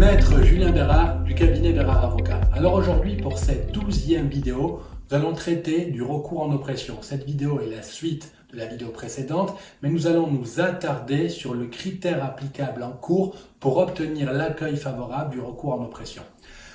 Maître Julien Bérard du cabinet Bérard Avocat. Alors aujourd'hui, pour cette 12e vidéo, nous allons traiter du recours en oppression. Cette vidéo est la suite de la vidéo précédente, mais nous allons nous attarder sur le critère applicable en cours pour obtenir l'accueil favorable du recours en oppression.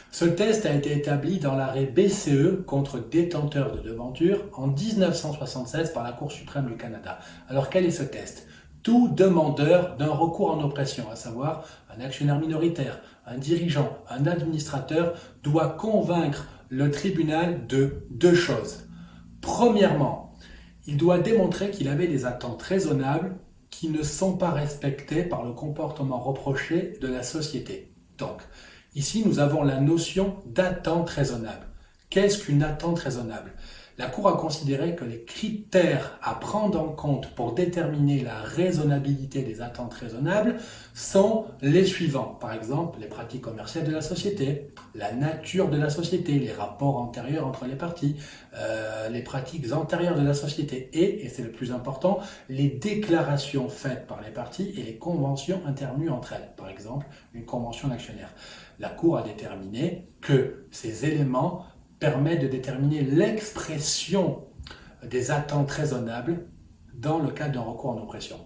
Ce test a été établi dans l'arrêt BCE contre détenteur de devanture en 1976 par la Cour suprême du Canada. Alors quel est ce test ? Tout demandeur d'un recours en oppression, à savoir un actionnaire minoritaire, un dirigeant, un administrateur, doit convaincre le tribunal de deux choses. Premièrement, il doit démontrer qu'il avait des attentes raisonnables qui ne sont pas respectées par le comportement reproché de la société. Donc, ici, nous avons la notion d'attente raisonnable. Qu'est-ce qu'une attente raisonnable ? La Cour a considéré que les critères à prendre en compte pour déterminer la raisonnabilité des attentes raisonnables sont les suivants. Par exemple, les pratiques commerciales de la société, la nature de la société, les rapports antérieurs entre les parties, les pratiques antérieures de la société et c'est le plus important, les déclarations faites par les parties et les conventions intervenues entre elles. Par exemple, une convention d'actionnaire. La Cour a déterminé que ces éléments permet de déterminer l'expression des attentes raisonnables dans le cadre d'un recours en oppression.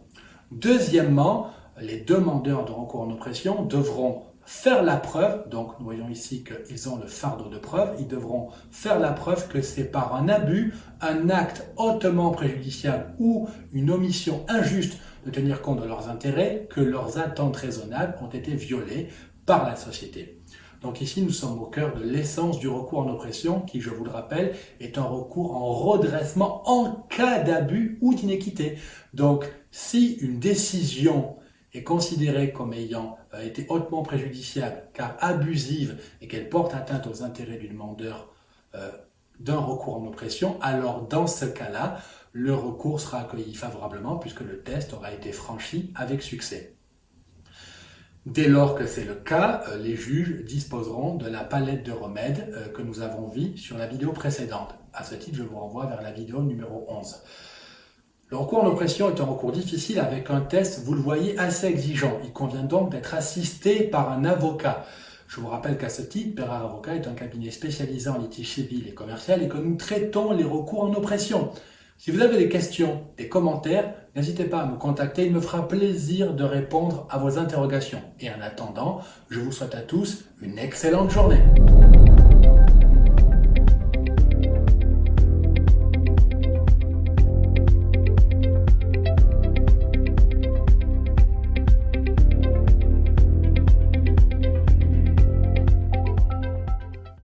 Deuxièmement, les demandeurs de recours en oppression devront faire la preuve, donc nous voyons ici qu'ils ont le fardeau de preuve, ils devront faire la preuve que c'est par un abus, un acte hautement préjudiciable ou une omission injuste de tenir compte de leurs intérêts que leurs attentes raisonnables ont été violées par la société. Donc ici, nous sommes au cœur de l'essence du recours en oppression, qui, je vous le rappelle, est un recours en redressement en cas d'abus ou d'inéquité. Donc, si une décision est considérée comme ayant été hautement préjudiciable, car abusive, et qu'elle porte atteinte aux intérêts du demandeur d'un recours en oppression, alors dans ce cas-là, le recours sera accueilli favorablement, puisque le test aura été franchi avec succès. Dès lors que c'est le cas, les juges disposeront de la palette de remèdes que nous avons vue sur la vidéo précédente. À ce titre, je vous renvoie vers la vidéo numéro 11. Le recours en oppression est un recours difficile avec un test, vous le voyez, assez exigeant. Il convient donc d'être assisté par un avocat. Je vous rappelle qu'à ce titre, Bérard Avocat est un cabinet spécialisé en litige civil et commercial et que nous traitons les recours en oppression. Si vous avez des questions, des commentaires, n'hésitez pas à me contacter, il me fera plaisir de répondre à vos interrogations. Et en attendant, je vous souhaite à tous une excellente journée.